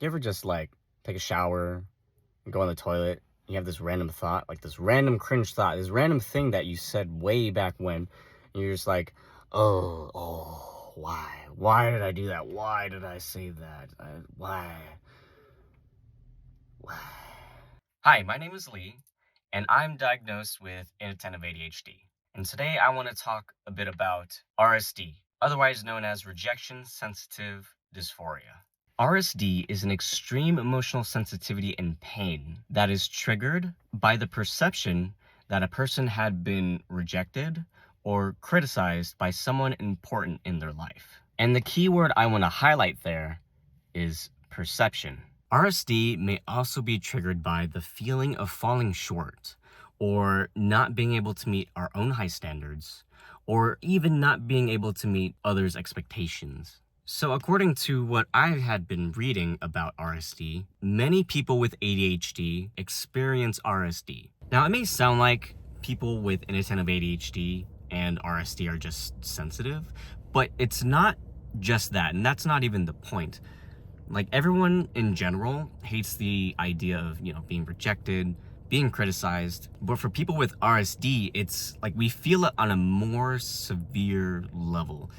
You ever just like take a shower and go on the toilet? You have this random thought, like this random cringe thought, this random thing that you said way back when. And you're just like, why? Why did I do that? Why did I say that? Why? Why? Hi, my name is Lee, and I'm diagnosed with inattentive ADHD. And today I want to talk a bit about RSD, otherwise known as rejection sensitive dysphoria. RSD is an extreme emotional sensitivity and pain that is triggered by the perception that a person had been rejected or criticized by someone important in their life. And the key word I want to highlight there is perception. RSD may also be triggered by the feeling of falling short, or not being able to meet our own high standards, or even not being able to meet others' expectations. So according to what I had been reading about RSD, many people with ADHD experience RSD. Now, it may sound like people with inattentive ADHD and RSD are just sensitive, but it's not just that, and that's not even the point. Like, everyone in general hates the idea of, being rejected, being criticized. But for people with RSD, it's like we feel it on a more severe level.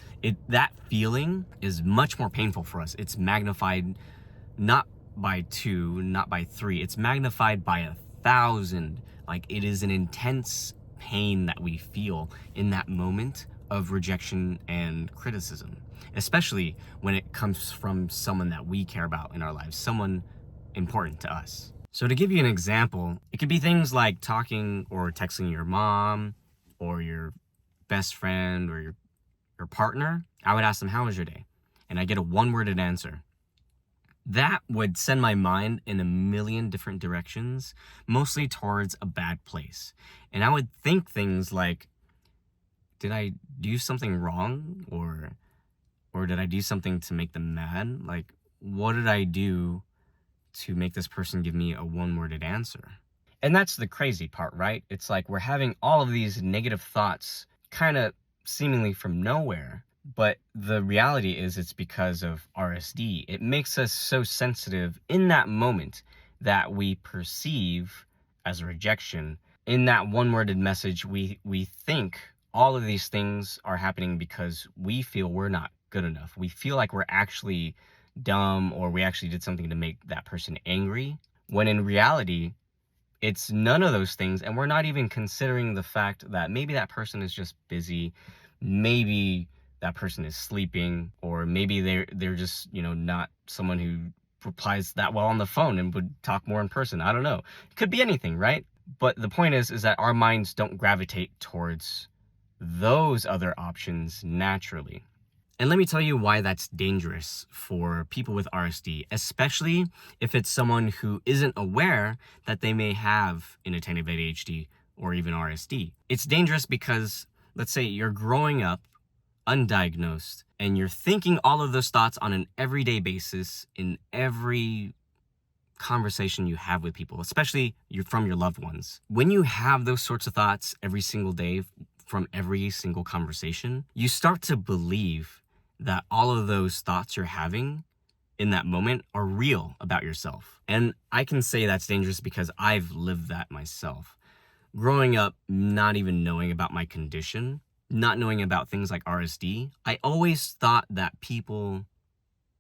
That feeling is much more painful for us. It's magnified not by 2, not by 3. It's magnified by 1,000. Like, it is an intense pain that we feel in that moment of rejection and criticism, especially when it comes from someone that we care about in our lives, someone important to us. So to give you an example, it could be things like talking or texting your mom or your best friend or your partner. I would ask them, how was your day? And I get a one-worded answer. That would send my mind in a million different directions, mostly towards a bad place. And I would think things like, did I do something wrong? Or did I do something to make them mad? Like, what did I do to make this person give me a one-worded answer? And that's the crazy part, right? It's like we're having all of these negative thoughts kind of seemingly from nowhere. But the reality is it's because of RSD. It makes us so sensitive in that moment that we perceive as a rejection. In that one-worded message, we think all of these things are happening because we feel we're not good enough. We feel like we're actually dumb, or we actually did something to make that person angry, when in reality, it's none of those things. And we're not even considering the fact that maybe that person is just busy. Maybe that person is sleeping, or maybe they're just, not someone who replies that well on the phone and would talk more in person. I don't know. It could be anything, right? But the point is that our minds don't gravitate towards those other options naturally. And let me tell you why that's dangerous for people with RSD, especially if it's someone who isn't aware that they may have inattentive ADHD or even RSD. It's dangerous because, let's say you're growing up undiagnosed and you're thinking all of those thoughts on an everyday basis in every conversation you have with people, especially from your loved ones. When you have those sorts of thoughts every single day from every single conversation, you start to believe that all of those thoughts you're having in that moment are real about yourself. And I can say that's dangerous because I've lived that myself. Growing up, not even knowing about my condition, not knowing about things like RSD, I always thought that people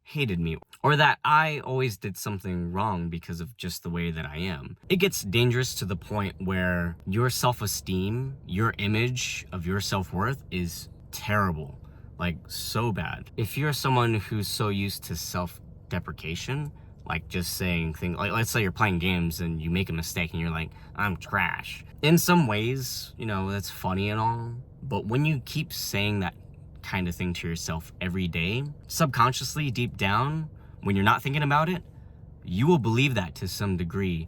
hated me, or that I always did something wrong because of just the way that I am. It gets dangerous to the point where your self-esteem, your image of your self-worth is terrible, like so bad. If you're someone who's so used to self-deprecation, like just saying things, like let's say you're playing games and you make a mistake and you're like, I'm trash. In some ways, that's funny and all, but when you keep saying that kind of thing to yourself every day, subconsciously, deep down, when you're not thinking about it, you will believe that to some degree.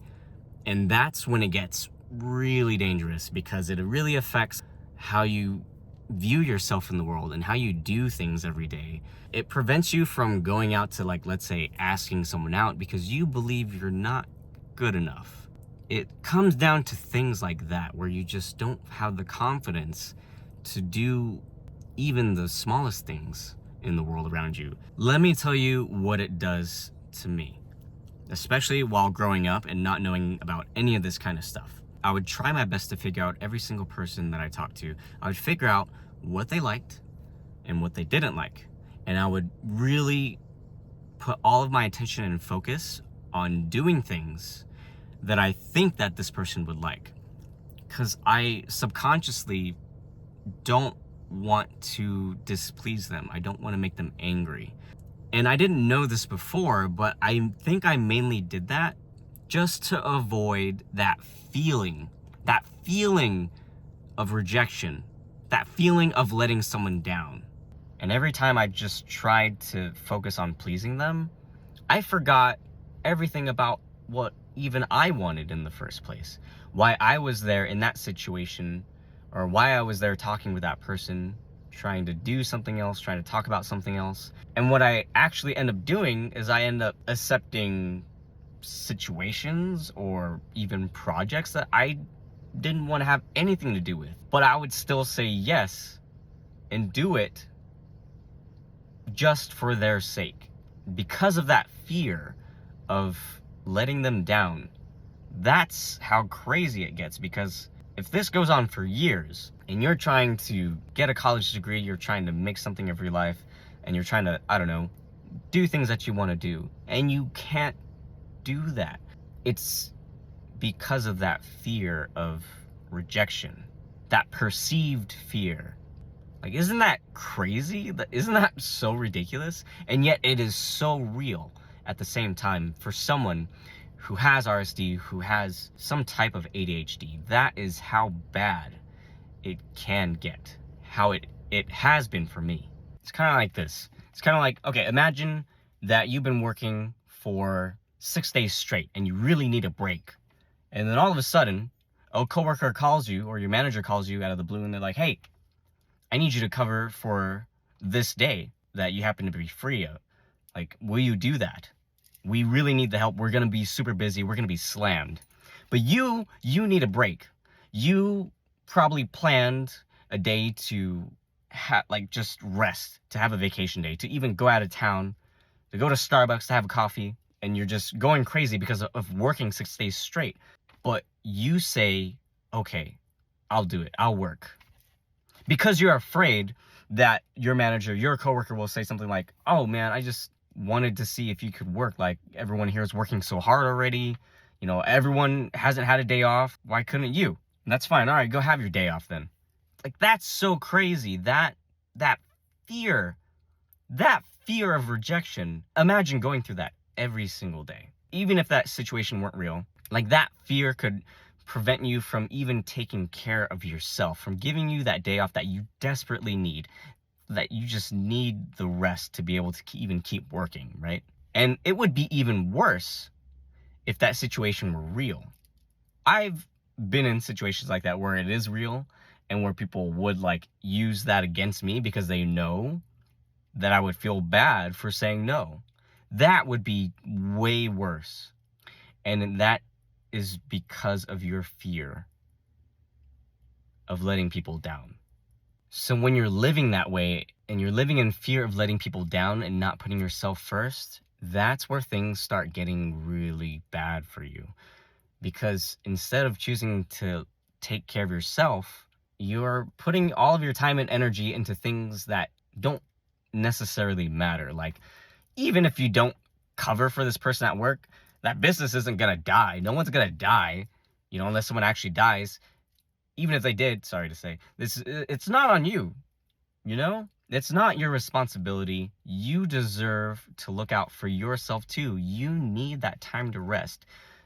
And that's when it gets really dangerous, because it really affects how you view yourself in the world and how you do things every day. It prevents you from going out to, like, let's say, asking someone out because you believe you're not good enough. It comes down to things like that, where you just don't have the confidence to do even the smallest things in the world around you. Let me tell you what it does to me. especially while growing up and not knowing about any of this kind of stuff. I would try my best to figure out every single person that I talked to. I would figure out what they liked and what they didn't like. And I would really put all of my attention and focus on doing things that I think that this person would like. Because I subconsciously don't want to displease them. I don't want to make them angry. And I didn't know this before, but I think I mainly did that just to avoid that feeling of rejection, that feeling of letting someone down. And every time I just tried to focus on pleasing them, I forgot everything about what even I wanted in the first place. Why I was there in that situation, or why I was there talking with that person, trying to do something else, trying to talk about something else. And what I actually end up doing is I end up accepting situations or even projects that I didn't want to have anything to do with. But I would still say yes and do it just for their sake. Because of that fear of letting them down. That's how crazy it gets, because if this goes on for years and you're trying to get a college degree, you're trying to make something of your life, and you're trying to, I don't know, do things that you want to do, and you can't do that, it's because of that fear of rejection, that perceived fear. Like, isn't that crazy? Isn't that so ridiculous? And yet it is so real at the same time for someone who has RSD, who has some type of ADHD. That is how bad it can get, how it has been for me. It's kind of like this. It's kind of like, okay, imagine that you've been working for 6 days straight and you really need a break. And then all of a sudden, a coworker calls you, or your manager calls you out of the blue, and they're like, hey, I need you to cover for this day that you happen to be free of. Like, will you do that? We really need the help. We're going to be super busy. We're going to be slammed. But you need a break. You probably planned a day to just rest, to have a vacation day, to even go out of town, to go to Starbucks to have a coffee, and you're just going crazy because of working 6 days straight. But you say, okay, I'll do it. I'll work. Because you're afraid that your manager, your coworker will say something like, oh man, I just wanted to see if you could work. Like, everyone here is working so hard already. You know, everyone hasn't had a day off. Why couldn't you? And that's fine. All right, go have your day off then. Like, that's so crazy. That fear of rejection. Imagine going through that every single day. Even if that situation weren't real, like, that fear could prevent you from even taking care of yourself, from giving you that day off that you desperately need, that you just need the rest to be able to even keep working, right? And it would be even worse if that situation were real. I've been in situations like that where it is real, and where people would use that against me because they know that I would feel bad for saying no. That would be way worse. And that is because of your fear of letting people down. So when you're living that way, and you're living in fear of letting people down and not putting yourself first, that's where things start getting really bad for you. Because instead of choosing to take care of yourself, you're putting all of your time and energy into things that don't necessarily matter. Like, even if you don't cover for this person at work, that business isn't gonna die. No one's gonna die, unless someone actually dies. Even if they did, sorry to say, it's not on you, It's not your responsibility. You deserve to look out for yourself too. You need that time to rest.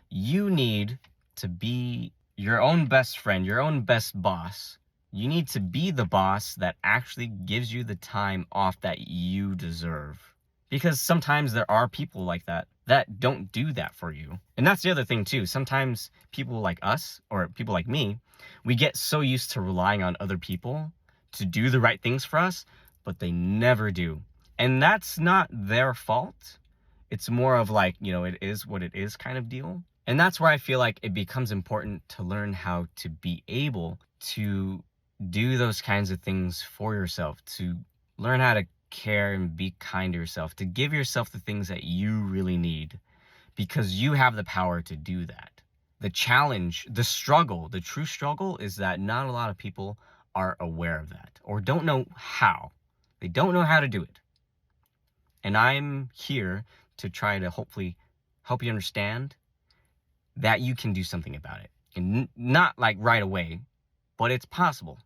You need to be your own best friend, your own best boss. You need to be the boss that actually gives you the time off that you deserve. Because sometimes there are people like that don't do that for you. And that's the other thing too. Sometimes people like us, or people like me, we get so used to relying on other people to do the right things for us, but they never do. And that's not their fault. It's more of it is what it is kind of deal. And that's where I feel like it becomes important to learn how to be able to do those kinds of things for yourself, to learn how to care and be kind to yourself, to give yourself the things that you really need. because you have the power to do that. The challenge, the struggle, the true struggle is that not a lot of people are aware of that or don't know how. They don't know how to do it. And I'm here to try to hopefully help you understand that you can do something about it. And not like right away, but it's possible.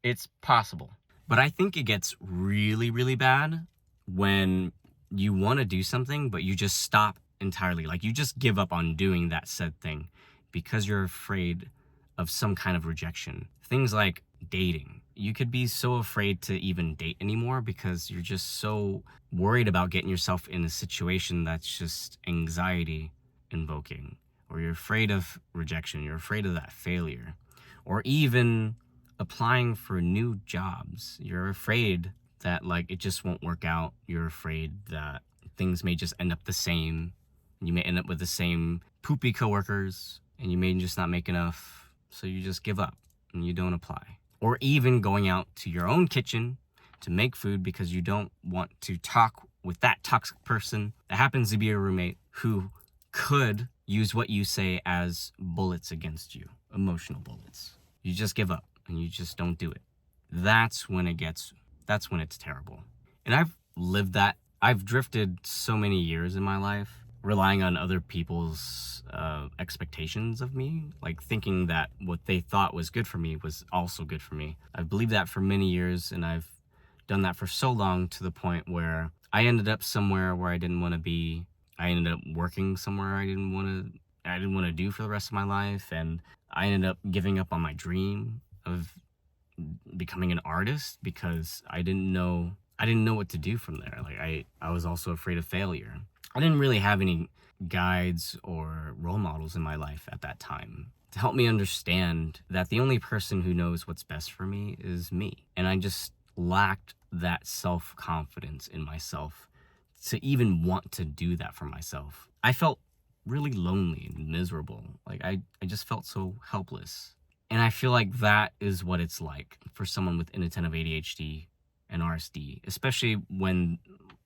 It's possible. But I think it gets really, really bad when you want to do something, but you just stop entirely. Like you just give up on doing that said thing because you're afraid of some kind of rejection. Things like dating. You could be so afraid to even date anymore because you're just so worried about getting yourself in a situation that's just anxiety invoking. Or you're afraid of rejection. You're afraid of that failure. Or even applying for new jobs. You're afraid that like it just won't work out. You're afraid that things may just end up the same. You may end up with the same poopy coworkers and you may just not make enough. So you just give up and you don't apply. Or even going out to your own kitchen to make food because you don't want to talk with that toxic person that happens to be a roommate who could use what you say as bullets against you, emotional bullets. You just give up and you just don't do it. That's when it's terrible. And I've lived that. I've drifted so many years in my life relying on other people's expectations of me, like thinking that what they thought was good for me was also good for me. I've believed that for many years, and I've done that for so long to the point where I ended up somewhere where I didn't want to be. I ended up working somewhere I didn't want to do for the rest of my life, and I ended up giving up on my dream of becoming an artist because I didn't know what to do from there. Like I was also afraid of failure. I didn't really have any guides or role models in my life at that time to help me understand that the only person who knows what's best for me is me. And I just lacked that self-confidence in myself to even want to do that for myself. I felt really lonely and miserable. Like I just felt so helpless. And I feel like that is what it's like for someone with inattentive ADHD and RSD, especially when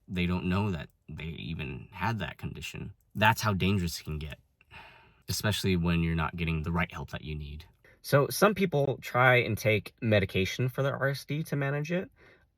they don't know that they even had that condition. That's how dangerous it can get, especially when you're not getting the right help that you need. So some people try and take medication for their RSD to manage it.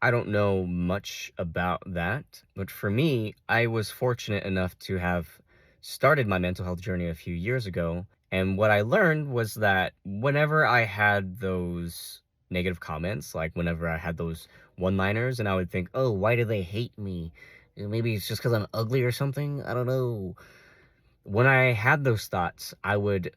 I don't know much about that, but for me, I was fortunate enough to have started my mental health journey a few years ago. And what I learned was that whenever I had those negative comments, like whenever I had those one-liners and I would think, oh, why do they hate me? Maybe it's just because I'm ugly or something. I don't know. When I had those thoughts, I would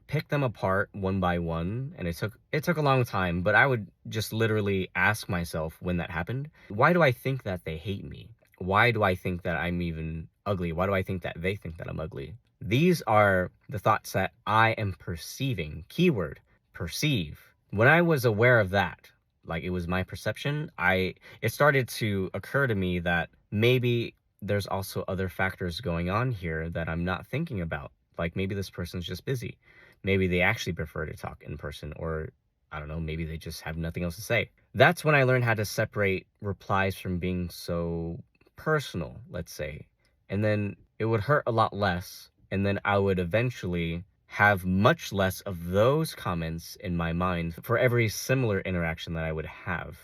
pick them apart one by one, and it took a long time, but I would just literally ask myself when that happened, why do I think that they hate me? Why do I think that I'm even ugly? Why do I think that they think that I'm ugly? These are the thoughts that I am perceiving. Keyword, perceive. When I was aware of that, like it was my perception, it started to occur to me that maybe there's also other factors going on here that I'm not thinking about. Like maybe this person's just busy. Maybe they actually prefer to talk in person, or I don't know, maybe they just have nothing else to say. That's when I learned how to separate replies from being so personal, let's say. And then it would hurt a lot less. And then I would eventually have much less of those comments in my mind for every similar interaction that I would have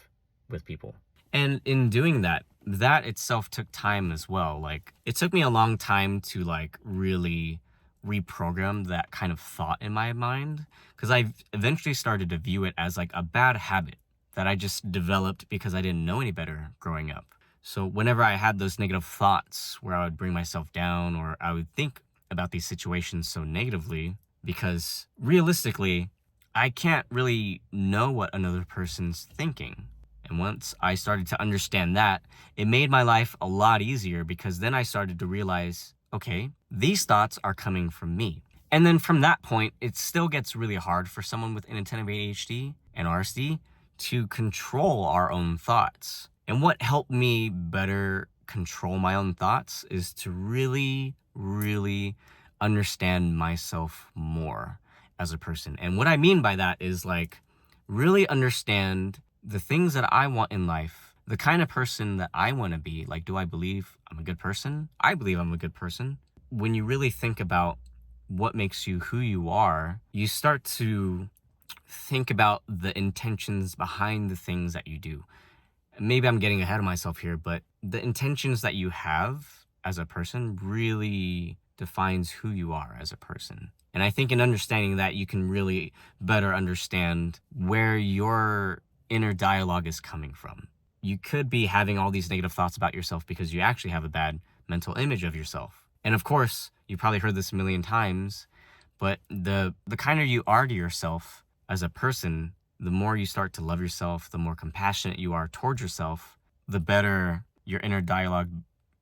with people. And in doing that, that itself took time as well. Like it took me a long time to like really reprogram that kind of thought in my mind, because I eventually started to view it as like a bad habit that I just developed because I didn't know any better growing up. So whenever I had those negative thoughts where I would bring myself down, or I would think about these situations so negatively, because realistically, I can't really know what another person's thinking. And once I started to understand that, it made my life a lot easier, because then I started to realize, okay, these thoughts are coming from me. And then from that point, it still gets really hard for someone with inattentive ADHD and RSD to control our own thoughts. And what helped me better control my own thoughts is to really, really understand myself more as a person. And what I mean by that is like really understand the things that I want in life, the kind of person that I want to be. Like, do I believe I'm a good person? I believe I'm a good person. when you really think about what makes you who you are, you start to think about the intentions behind the things that you do. Maybe I'm getting ahead of myself here, but the intentions that you have as a person really defines who you are as a person. And I think in understanding that, you can really better understand where your inner dialogue is coming from. You could be having all these negative thoughts about yourself because you actually have a bad mental image of yourself. And of course, you probably heard this a million times, but the kinder you are to yourself as a person, the more you start to love yourself, the more compassionate you are towards yourself, the better your inner dialogue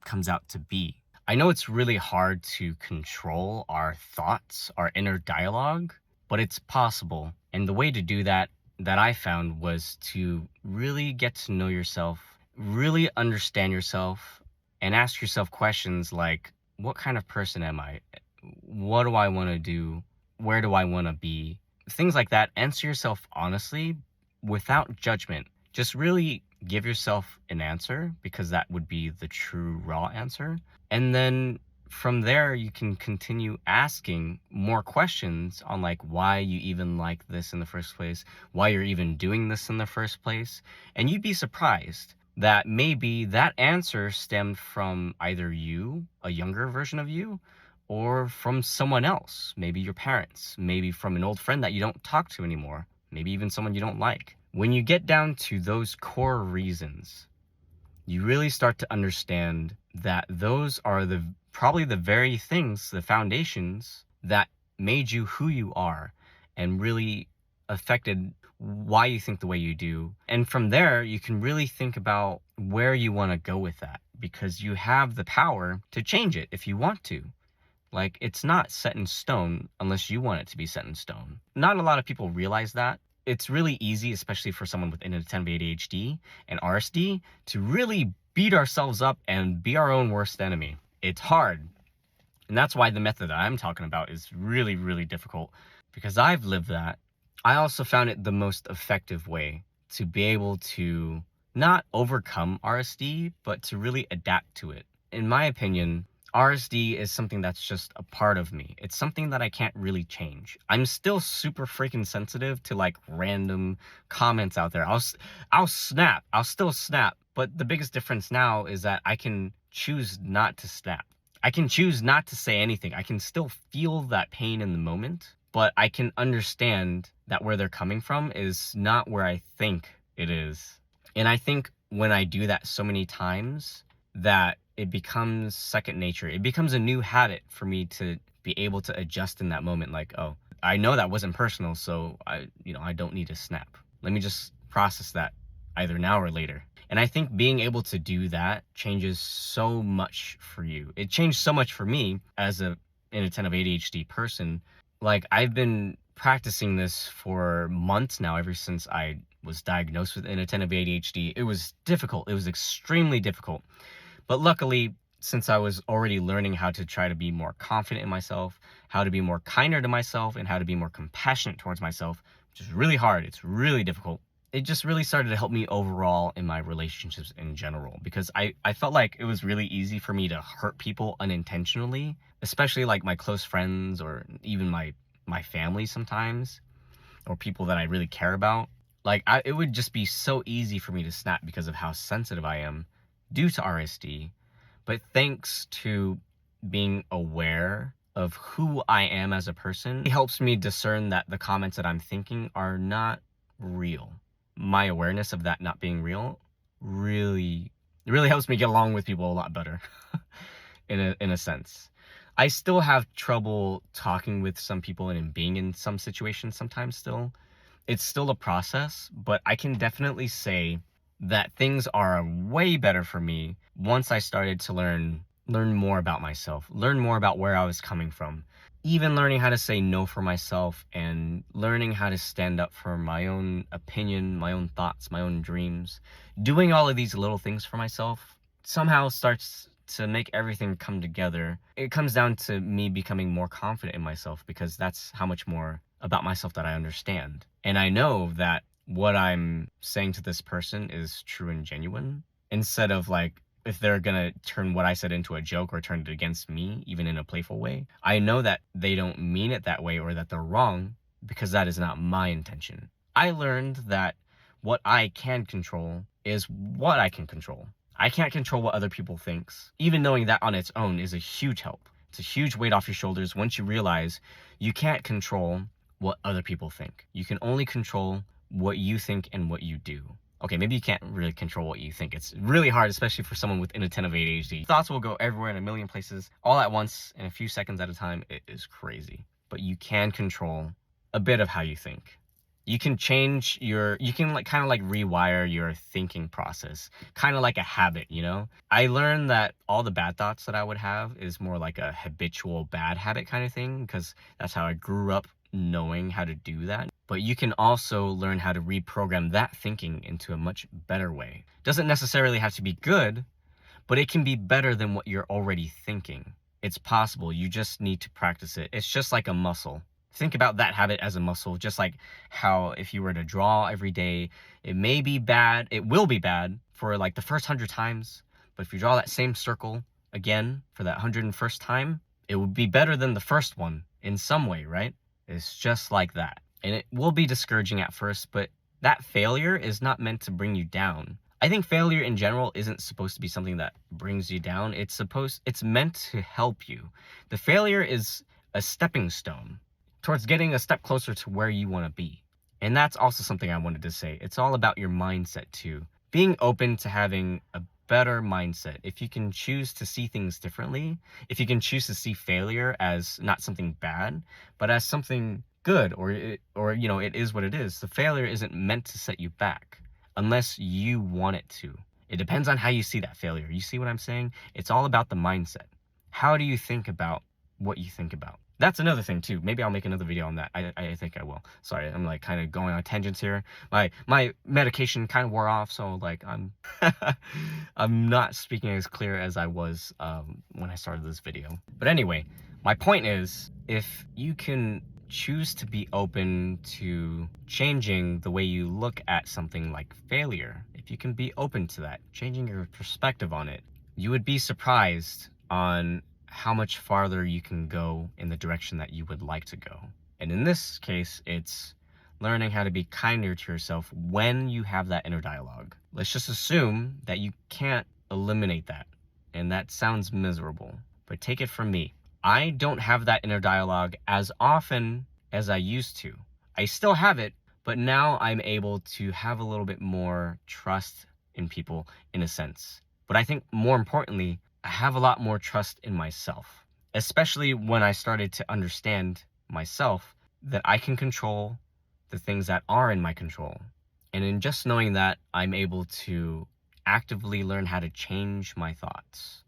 comes out to be. I know it's really hard to control our thoughts, our inner dialogue, but it's possible. And the way to do that I found was to really get to know yourself, really understand yourself, and ask yourself questions like, what kind of person am I? What do I want to do? Where do I want to be? Things like that. Answer yourself honestly without judgment. Just really give yourself an answer, because that would be the true raw answer. And then from there, you can continue asking more questions on like why you even like this in the first place, why you're even doing this in the first place. And you'd be surprised that maybe that answer stemmed from either you, a younger version of you, or from someone else, maybe your parents, maybe from an old friend that you don't talk to anymore, maybe even someone you don't like. When you get down to those core reasons, you really start to understand that those are probably the very things, the foundations that made you who you are and really affected why you think the way you do. And from there, you can really think about where you want to go with that, because you have the power to change it if you want to. Like, it's not set in stone unless you want it to be set in stone. Not a lot of people realize that. It's really easy, especially for someone with inattentive ADHD and RSD, to really beat ourselves up and be our own worst enemy. It's hard. And that's why the method that I'm talking about is really, really difficult, because I've lived that. I also found it the most effective way to be able to not overcome RSD, but to really adapt to it. In my opinion, RSD is something that's just a part of me. It's something that I can't really change. I'm still super freaking sensitive to like random comments out there. I'll snap. I'll still snap. But the biggest difference now is that I can choose not to snap. I can choose not to say anything. I can still feel that pain in the moment, but I can understand that where they're coming from is not where I think it is. And I think when I do that so many times, that it becomes second nature. It becomes a new habit for me to be able to adjust in that moment. Like, oh, I know that wasn't personal, so I don't need to snap. Let me just process that either now or later. And I think being able to do that changes so much for you. It changed so much for me as an inattentive ADHD person. Like, I've been practicing this for months now, ever since I was diagnosed with inattentive ADHD. It was difficult. It was extremely difficult. But luckily, since I was already learning how to try to be more confident in myself, how to be more kinder to myself, and how to be more compassionate towards myself, which is really hard, it's really difficult, it just really started to help me overall in my relationships in general. Because I felt like it was really easy for me to hurt people unintentionally, especially like my close friends or even my family sometimes, or people that I really care about. Like, it would just be so easy for me to snap because of how sensitive I am due to RSD. But thanks to being aware of who I am as a person, it helps me discern that the comments that I'm thinking are not real. My awareness of that not being real really, really helps me get along with people a lot better in a sense. I still have trouble talking with some people and being in some situations sometimes still. It's still a process, but I can definitely say that things are way better for me once I started to learn more about myself, learn more about where I was coming from, even learning how to say no for myself, and learning how to stand up for my own opinion, my own thoughts, my own dreams. Doing all of these little things for myself somehow starts to make everything come together. It comes down to me becoming more confident in myself, because that's how much more about myself that I understand. And I know that what I'm saying to this person is true and genuine, instead of like if they're gonna turn what I said into a joke or turn it against me, even in a playful way, I know that they don't mean it that way or that they're wrong because that is not my intention. I learned that what I can control is what I can control. I can't control what other people thinks. Even knowing that on its own is a huge help. It's a huge weight off your shoulders once you realize you can't control what other people think. You can only control what you think and what you do. Okay, maybe you can't really control what you think. It's really hard, especially for someone with inattentive ADHD. Thoughts will go everywhere in a million places all at once in a few seconds at a time. It is crazy. But you can control a bit of how you think. You can change you can like kind of like rewire your thinking process, kind of like a habit, you know? I learned that all the bad thoughts that I would have is more like a habitual bad habit kind of thing, because that's how I grew up knowing how to do that. But you can also learn how to reprogram that thinking into a much better way. Doesn't necessarily have to be good, but it can be better than what you're already thinking. It's possible. You just need to practice it. It's just like a muscle. Think about that habit as a muscle, just like how if you were to draw every day, it may be bad, it will be bad for like the first 100 times, but if you draw that same circle again for that 101st time, it would be better than the first one in some way, right? It's just like that. And it will be discouraging at first, but that failure is not meant to bring you down. I think failure in general isn't supposed to be something that brings you down. It's meant to help you. The failure is a stepping stone towards getting a step closer to where you want to be. And that's also something I wanted to say. It's all about your mindset too. Being open to having a better mindset. If you can choose to see things differently, if you can choose to see failure as not something bad, but as something good, or you know, it is what it is. The failure isn't meant to set you back unless you want it to. It depends on how you see that failure. You see what I'm saying? It's all about the mindset. How do you think about what you think about? That's another thing too. Maybe I'll make another video on that. I think I will. Sorry, I'm like kind of going on tangents here. My medication kind of wore off, so like I'm I'm not speaking as clear as I was when I started this video. But anyway, my point is, if you can choose to be open to changing the way you look at something like failure, if you can be open to that, changing your perspective on it, you would be surprised on how much farther you can go in the direction that you would like to go. And in this case, it's learning how to be kinder to yourself when you have that inner dialogue. Let's just assume that you can't eliminate that. And that sounds miserable, but take it from me. I don't have that inner dialogue as often as I used to. I still have it, but now I'm able to have a little bit more trust in people in a sense. But I think more importantly, I have a lot more trust in myself, especially when I started to understand myself, that I can control the things that are in my control. And in just knowing that, I'm able to actively learn how to change my thoughts.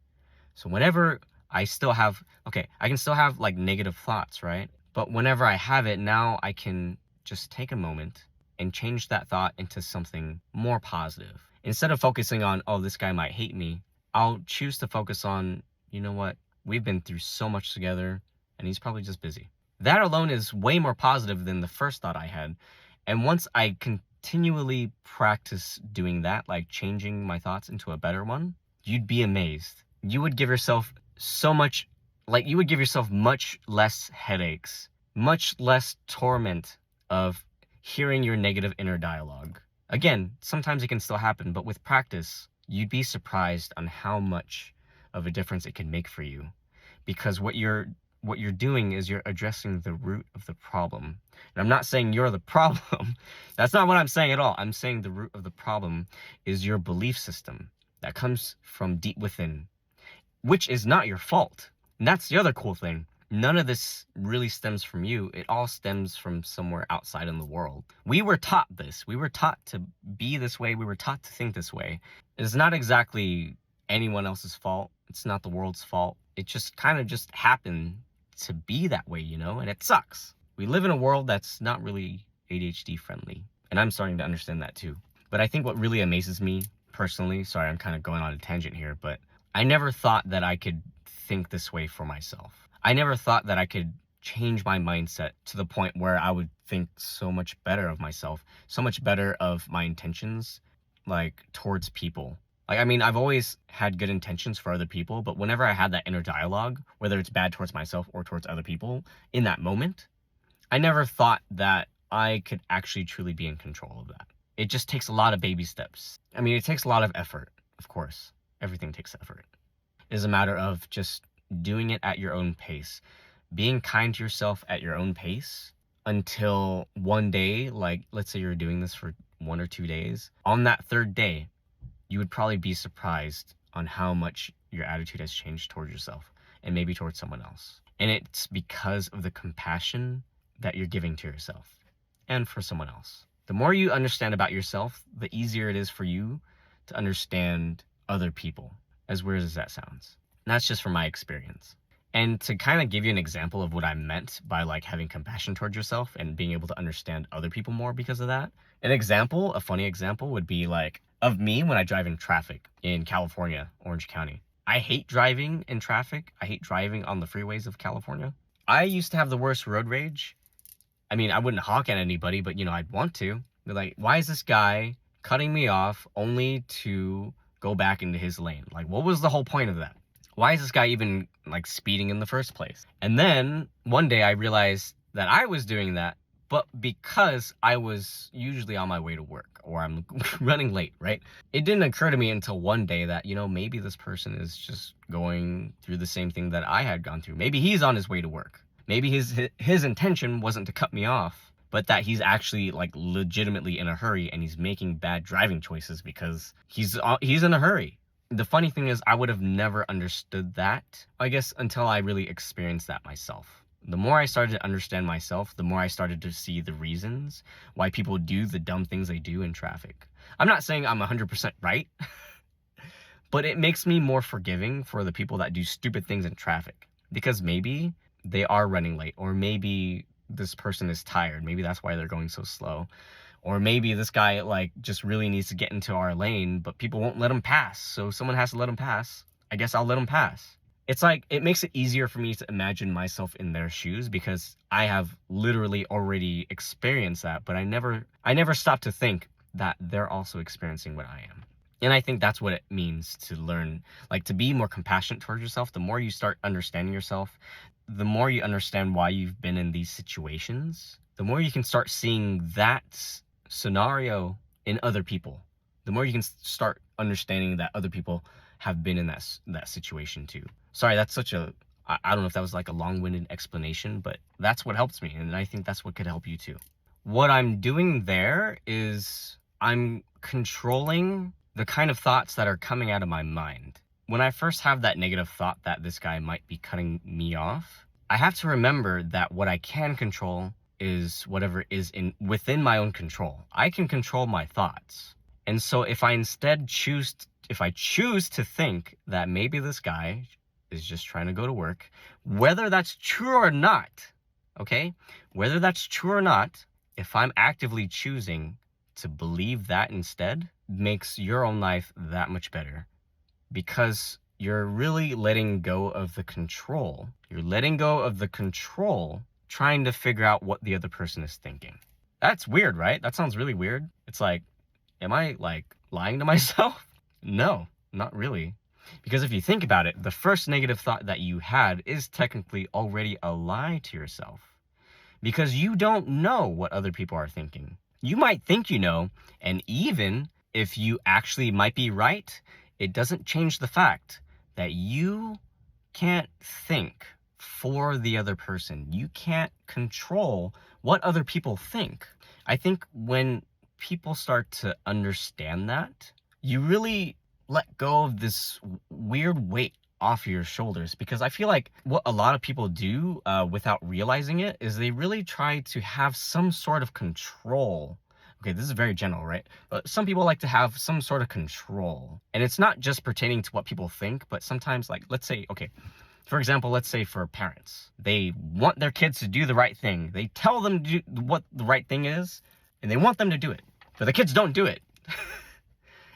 So whenever I still have, okay, I can still have like negative thoughts, right? But whenever I have it, now I can just take a moment and change that thought into something more positive. Instead of focusing on, oh, this guy might hate me, I'll choose to focus on, you know what, we've been through so much together and he's probably just busy. That alone is way more positive than the first thought I had. And once I continually practice doing that, like changing my thoughts into a better one, you'd be amazed. You would give yourself you would give yourself much less headaches, much less torment of hearing your negative inner dialogue. Again, sometimes it can still happen, but with practice, you'd be surprised on how much of a difference it can make for you. Because what you're doing is you're addressing the root of the problem. And I'm not saying you're the problem. That's not what I'm saying at all. I'm saying the root of the problem is your belief system that comes from deep within, which is not your fault. And that's the other cool thing. None of this really stems from you. It all stems from somewhere outside in the world. We were taught this. We were taught to be this way. We were taught to think this way. It's not exactly anyone else's fault. It's not the world's fault. It just kind of just happened to be that way, you know, and it sucks. We live in a world that's not really ADHD friendly. And I'm starting to understand that too. But I think what really amazes me personally, sorry, I'm kind of going on a tangent here, but I never thought that I could think this way for myself. I never thought that I could change my mindset to the point where I would think so much better of myself, so much better of my intentions, like towards people. Like, I mean, I've always had good intentions for other people, but whenever I had that inner dialogue, whether it's bad towards myself or towards other people in that moment, I never thought that I could actually truly be in control of that. It just takes a lot of baby steps. I mean, it takes a lot of effort, of course. Everything takes effort. It is a matter of just doing it at your own pace, being kind to yourself at your own pace until one day, like let's say you're doing this for 1 or 2 days. On that third day, you would probably be surprised on how much your attitude has changed towards yourself and maybe towards someone else. And it's because of the compassion that you're giving to yourself and for someone else. The more you understand about yourself, the easier it is for you to understand other people, as weird as that sounds. And that's just from my experience. And to kind of give you an example of what I meant by like having compassion towards yourself and being able to understand other people more because of that, a funny example would be like of me when I drive in traffic in California, Orange County. I hate driving in traffic. I hate driving on the freeways of California. I used to have the worst road rage. I mean, I wouldn't honk at anybody, but I'd want to. They're like, why is this guy cutting me off only to go back into his lane? Like, what was the whole point of that? Why is this guy even like speeding in the first place? And then one day I realized that I was doing that, but because I was usually on my way to work or I'm running late, right? It didn't occur to me until one day that, maybe this person is just going through the same thing that I had gone through. Maybe he's on his way to work. Maybe his intention wasn't to cut me off, but that he's actually like legitimately in a hurry and he's making bad driving choices because he's in a hurry. The funny thing is, I would have never understood that, I guess, until I really experienced that myself. The more I started to understand myself, the more I started to see the reasons why people do the dumb things they do in traffic. I'm not saying I'm 100% right, but it makes me more forgiving for the people that do stupid things in traffic. Because maybe they are running late, or maybe this person is tired. Maybe that's why they're going so slow. Or maybe this guy like just really needs to get into our lane, but people won't let him pass. So someone has to let him pass. I guess I'll let him pass. It's like, it makes it easier for me to imagine myself in their shoes because I have literally already experienced that, but I never stop to think that they're also experiencing what I am. And I think that's what it means to learn, like to be more compassionate towards yourself. The more you start understanding yourself, the more you understand why you've been in these situations, the more you can start seeing that scenario in other people. The more you can start understanding that other people have been in that situation too. Sorry, that's such a, I don't know if that was like a long-winded explanation, but that's what helps me. And I think that's what could help you too. What I'm doing there is I'm controlling the kind of thoughts that are coming out of my mind. When I first have that negative thought that this guy might be cutting me off, I have to remember that what I can control is whatever is within my own control. I can control my thoughts. And so if I choose to think that maybe this guy is just trying to go to work, whether that's true or not, okay? Whether that's true or not, if I'm actively choosing to believe that instead, makes your own life that much better. Because you're really letting go of the control. You're letting go of the control, trying to figure out what the other person is thinking. That's weird, right? That sounds really weird. It's like, am I like lying to myself? No, not really. Because if you think about it, the first negative thought that you had is technically already a lie to yourself. Because you don't know what other people are thinking. You might think you know, and even if you actually might be right, it doesn't change the fact that you can't think for the other person. You can't control what other people think. I think when people start to understand that, you really let go of this weird weight off your shoulders. Because I feel like what a lot of people do without realizing it is they really try to have some sort of control. Okay, this is very general, right? But some people like to have some sort of control. And it's not just pertaining to what people think, but sometimes, like, let's say, okay, for example, let's say for parents, they want their kids to do the right thing. They tell them to do what the right thing is, and they want them to do it. But the kids don't do it.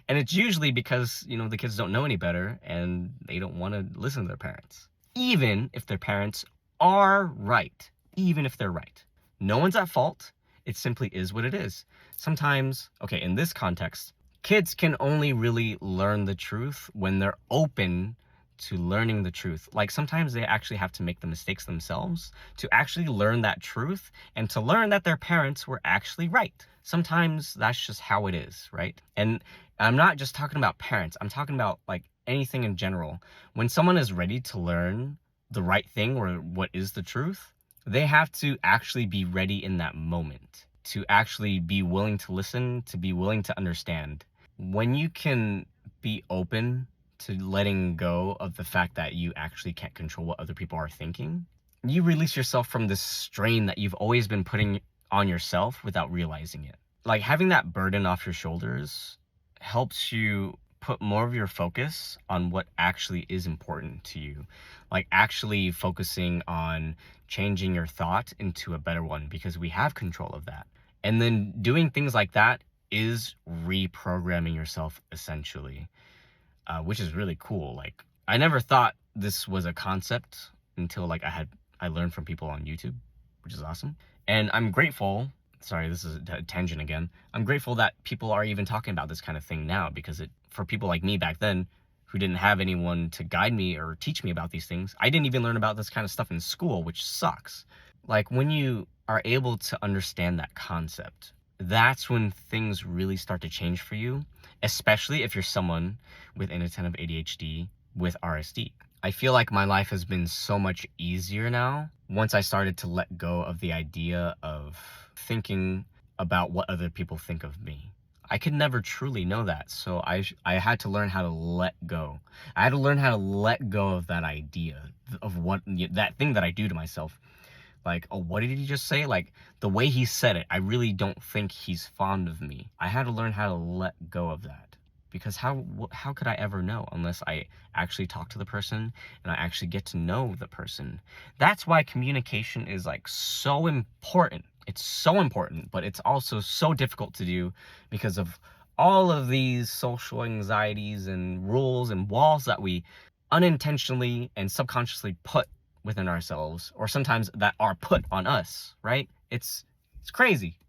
And it's usually because, the kids don't know any better and they don't want to listen to their parents. Even if their parents are right. Even if they're right. No one's at fault. It simply is what it is. Sometimes, okay, in this context, Kids can only really learn the truth when they're open to learning the truth. Like sometimes they actually have to make the mistakes themselves to actually learn that truth and to learn that their parents were actually right. Sometimes that's just how it is, right? And I'm not just talking about parents, I'm talking about like anything in general. When someone is ready to learn the right thing or what is the truth, they have to actually be ready in that moment, to actually be willing to listen, to be willing to understand. When you can be open to letting go of the fact that you actually can't control what other people are thinking, you release yourself from this strain that you've always been putting on yourself without realizing it. Like having that burden off your shoulders helps you put more of your focus on what actually is important to you. Like actually focusing on changing your thought into a better one because we have control of that. And then doing things like that is reprogramming yourself essentially, which is really cool. Like I never thought this was a concept until like I learned from people on YouTube, which is awesome. And I'm grateful. Sorry, this is a tangent again. I'm grateful that people are even talking about this kind of thing now because it for people like me back then who didn't have anyone to guide me or teach me about these things. I didn't even learn about this kind of stuff in school, which sucks. Like when you are able to understand that concept, that's when things really start to change for you, especially if you're someone with inattentive ADHD with RSD. I feel like my life has been so much easier now once I started to let go of the idea of thinking about what other people think of me. I could never truly know that, so I had to learn how to let go. I had to learn how to let go of that idea of what that thing that I do to myself. Like, oh, what did he just say? Like, the way he said it, I really don't think he's fond of me. I had to learn how to let go of that. Because how could I ever know unless I actually talk to the person and I actually get to know the person? That's why communication is like so important. It's so important, but it's also so difficult to do because of all of these social anxieties and rules and walls that we unintentionally and subconsciously put within ourselves, or sometimes that are put on us, right? It's crazy.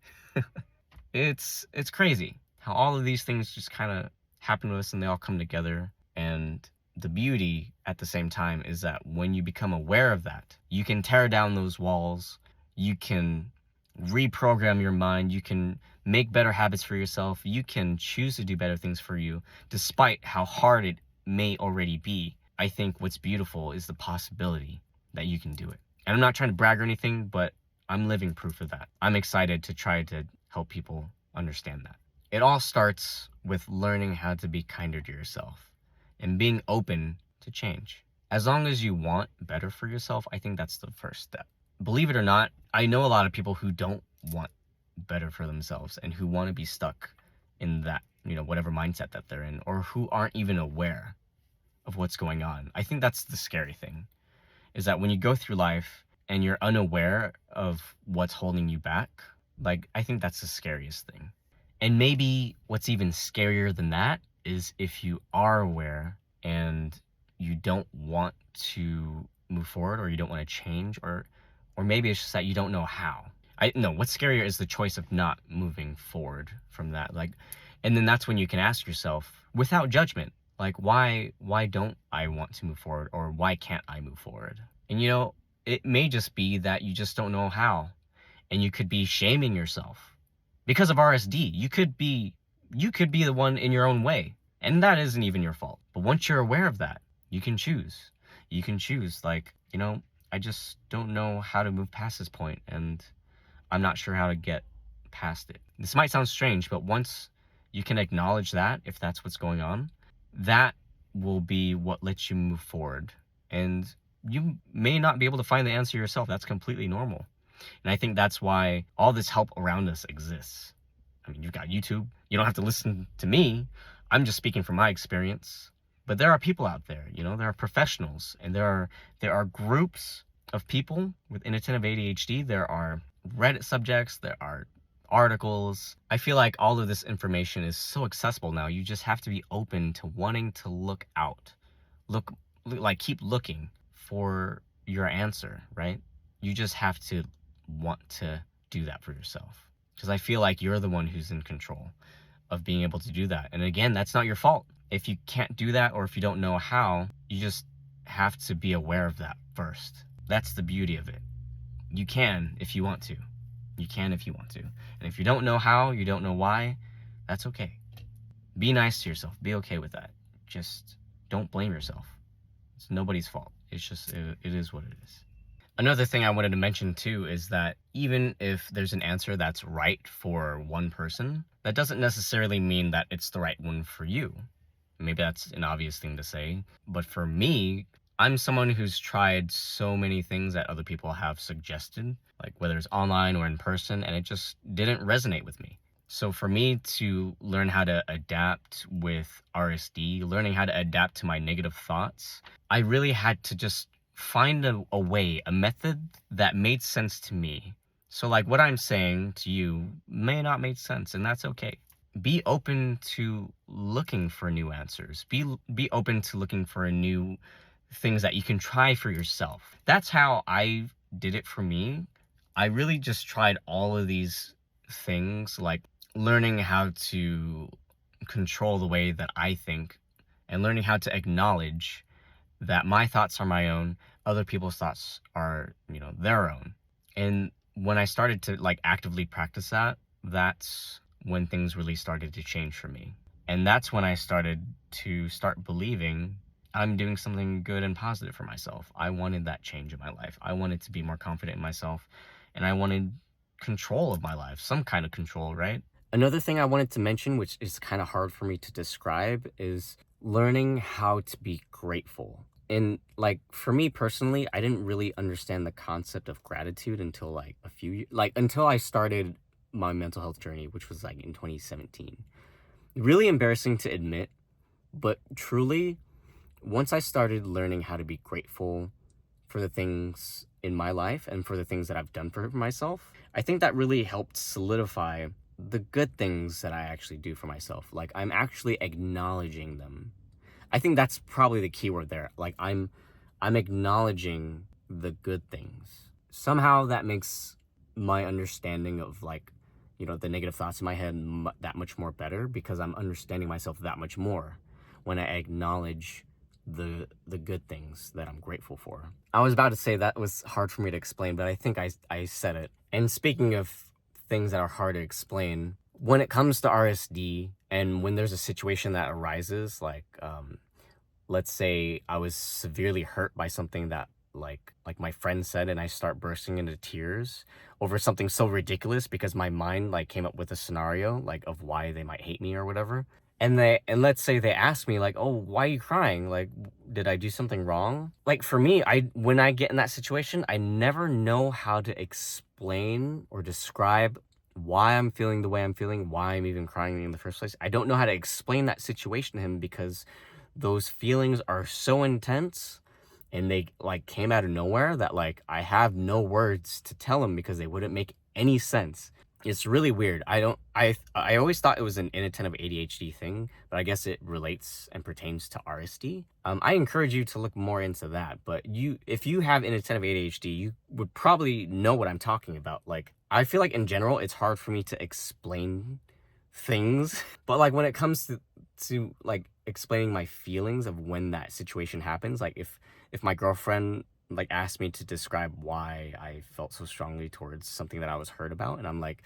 It's crazy how all of these things just kind of happen to us and they all come together. And the beauty at the same time is that when you become aware of that, you can tear down those walls, you can reprogram your mind, you can make better habits for yourself, you can choose to do better things for you despite how hard it may already be. I think what's beautiful is the possibility that you can do it. And I'm not trying to brag or anything, but I'm living proof of that. I'm excited to try to help people understand that. It all starts with learning how to be kinder to yourself and being open to change. As long as you want better for yourself, I think that's the first step. Believe it or not, I know a lot of people who don't want better for themselves and who want to be stuck in that, whatever mindset that they're in, or who aren't even aware of what's going on. I think that's the scary thing, is that when you go through life and you're unaware of what's holding you back, like, I think that's the scariest thing. And maybe what's even scarier than that is if you are aware and you don't want to move forward, or you don't want to change, or maybe it's just that you don't know how. I no, what's scarier is the choice of not moving forward from that. Like, and then that's when you can ask yourself without judgment, like, why don't I want to move forward, or why can't I move forward? And it may just be that you just don't know how, and you could be shaming yourself because of RSD. You could be the one in your own way, and that isn't even your fault. But once you're aware of that, you can choose. You can choose, like, I just don't know how to move past this point, and I'm not sure how to get past it. This might sound strange, but once you can acknowledge that, if that's what's going on, that will be what lets you move forward. And you may not be able to find the answer yourself. That's completely normal. And I think that's why all this help around us exists. I mean, you've got YouTube. You don't have to listen to me. I'm just speaking from my experience. But there are people out there, there are professionals, and there are groups of people with inattentive ADHD. There are Reddit subjects, there are articles. I feel like all of this information is so accessible now. You just have to be open to wanting to look out. Like, keep looking for your answer, right? You just have to want to do that for yourself. Because I feel like you're the one who's in control of being able to do that. And again, that's not your fault. If you can't do that, or if you don't know how, you just have to be aware of that first. That's the beauty of it. You can if you want to. You can if you want to. And if you don't know how, you don't know why, that's okay. Be nice to yourself. Be okay with that. Just don't blame yourself. It's nobody's fault. It's just, it is what it is. Another thing I wanted to mention too is that even if there's an answer that's right for one person, that doesn't necessarily mean that it's the right one for you. Maybe that's an obvious thing to say, but for me, I'm someone who's tried so many things that other people have suggested, like whether it's online or in person, and it just didn't resonate with me. So for me to learn how to adapt with RSD, learning how to adapt to my negative thoughts, I really had to just find a way, a method that made sense to me. So like what I'm saying to you may not make sense, and that's okay. Be open to looking for new answers. Be open to looking for new things that you can try for yourself. That's how I did it for me. I really just tried all of these things, like learning how to control the way that I think, and learning how to acknowledge that my thoughts are my own, other people's thoughts are, their own. And when I started to like actively practice that, that's when things really started to change for me. And that's when I started to believing I'm doing something good and positive for myself. I wanted that change in my life. I wanted to be more confident in myself, and I wanted control of my life, some kind of control, right? Another thing I wanted to mention, which is kind of hard for me to describe, is learning how to be grateful. And like for me personally, I didn't really understand the concept of gratitude until like until I started my mental health journey, which was like in 2017. Really embarrassing to admit, but truly, once I started learning how to be grateful for the things in my life and for the things that I've done for myself, I think that really helped solidify the good things that I actually do for myself. Like I'm actually acknowledging them. I think that's probably the key word there. Like I'm acknowledging the good things. Somehow that makes my understanding of like, the negative thoughts in my head that much more better, because I'm understanding myself that much more when I acknowledge the good things that I'm grateful for. I was about to say that was hard for me to explain, but I think I said it. And speaking of things that are hard to explain, when it comes to RSD and when there's a situation that arises, like let's say I was severely hurt by something that like my friend said, and I start bursting into tears over something so ridiculous because my mind like came up with a scenario like of why they might hate me or whatever. And let's say they ask me like, "Oh, why are you crying? Like, did I do something wrong?" Like for me, when I get in that situation, I never know how to explain or describe why I'm feeling the way I'm feeling, why I'm even crying in the first place. I don't know how to explain that situation to him because those feelings are so intense and they like came out of nowhere that like I have no words to tell him because they wouldn't make any sense. It's really weird. I always thought it was an inattentive ADHD thing, but I guess it relates and pertains to RSD. I encourage you to look more into that, but if you have inattentive ADHD, you would probably know what I'm talking about. Like, I feel like in general, it's hard for me to explain things, but like when it comes to like explaining my feelings of when that situation happens, like if my girlfriend like asked me to describe why I felt so strongly towards something that I was hurt about, and I'm like,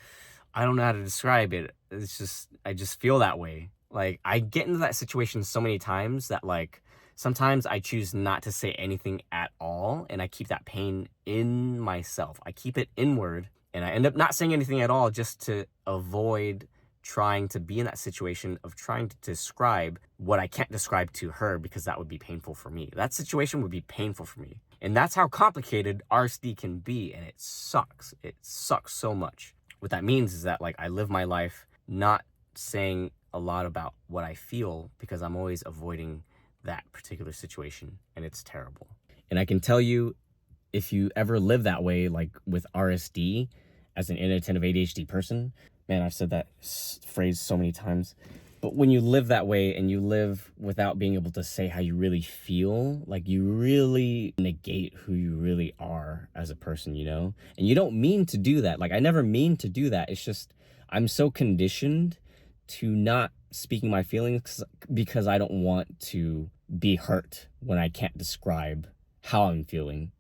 I don't know how to describe it. It's just I just feel that way. Like I get into that situation so many times that like sometimes I choose not to say anything at all, and I keep that pain in myself. I keep it inward, and I end up not saying anything at all just to avoid trying to be in that situation of trying to describe what I can't describe to her because that would be painful for me. That situation would be painful for me. And that's how complicated RSD can be, and it sucks. It sucks so much. What that means is that like I live my life not saying a lot about what I feel because I'm always avoiding that particular situation, and it's terrible. And I can tell you, if you ever live that way, like with RSD as an inattentive ADHD person, man, I've said that phrase so many times. But when you live that way and you live without being able to say how you really feel, like you really negate who you really are as a person, And you don't mean to do that. Like I never mean to do that. It's just I'm so conditioned to not speaking my feelings because I don't want to be hurt when I can't describe how I'm feeling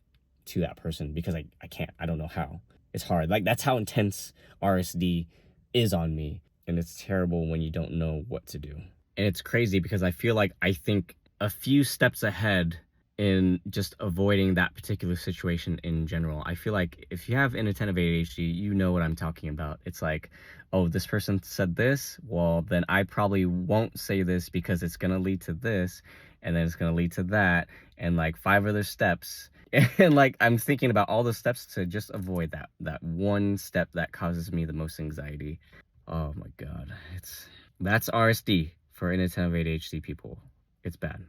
to that person because I can't. I don't know how. It's hard. Like, that's how intense RSD is on me. And it's terrible when you don't know what to do. And it's crazy because I feel like I think a few steps ahead in just avoiding that particular situation in general. I feel like if you have inattentive ADHD, you know what I'm talking about. It's like, oh, this person said this, well, then I probably won't say this because it's going to lead to this, and then it's going to lead to that, and like 5 other steps. And like, I'm thinking about all the steps to just avoid that one step that causes me the most anxiety. Oh my God. That's RSD for inattentive ADHD people. It's bad.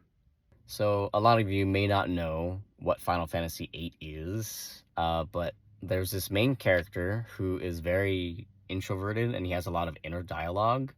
So a lot of you may not know what Final Fantasy VIII is, but there's this main character who is very introverted and he has a lot of inner dialogue.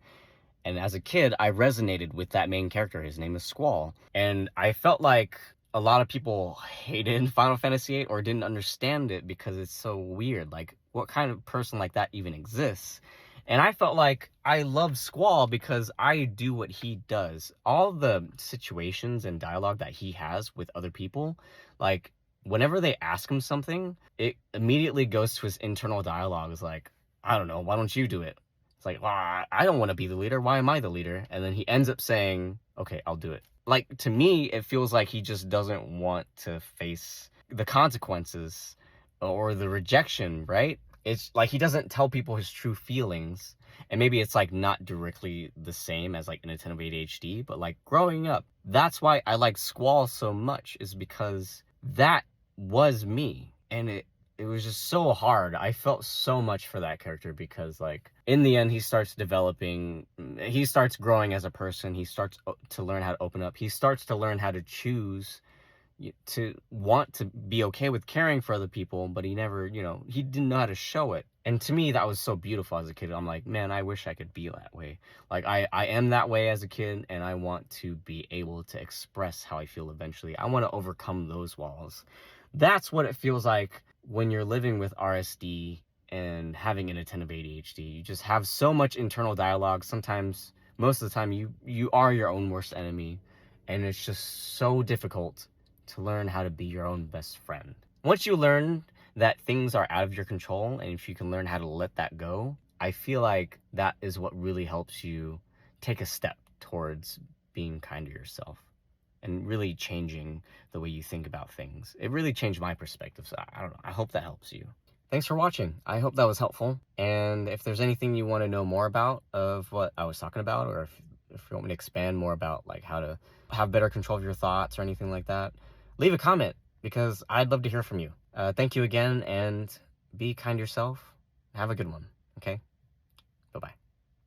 And as a kid, I resonated with that main character. His name is Squall. And I felt like a lot of people hated Final Fantasy VIII or didn't understand it because it's so weird. Like, what kind of person like that even exists? And I felt like I love Squall because I do what he does. All the situations and dialogue that he has with other people, like, whenever they ask him something, it immediately goes to his internal dialogue. It's like, I don't know, why don't you do it? It's like, well, I don't want to be the leader. Why am I the leader? And then he ends up saying, okay, I'll do it. Like, to me, it feels like he just doesn't want to face the consequences or the rejection, right? It's like he doesn't tell people his true feelings. And maybe it's like not directly the same as like inattentive ADHD, but like growing up, that's why I like Squall so much, is because that was me. And it was just so hard. I felt so much for that character because, like, in the end, he starts growing as a person. He starts to learn how to open up. He starts to learn how to choose to want to be okay with caring for other people, but he never, he didn't know how to show it. And to me, that was so beautiful as a kid. I'm like, man, I wish I could be that way. Like, I am that way as a kid, and I want to be able to express how I feel eventually. I want to overcome those walls. That's what it feels like when you're living with RSD and having inattentive ADHD. You just have so much internal dialogue. Sometimes, most of the time, you are your own worst enemy, and it's just so difficult to learn how to be your own best friend. Once you learn that things are out of your control, and if you can learn how to let that go, I feel like that is what really helps you take a step towards being kind to yourself and really changing the way you think about things. It really changed my perspective, so I don't know. I hope that helps you. Thanks for watching. I hope that was helpful. And if there's anything you want to know more about of what I was talking about, or if you want me to expand more about like how to have better control of your thoughts or anything like that, leave a comment because I'd love to hear from you. Thank you again, and be kind to yourself. Have a good one, okay?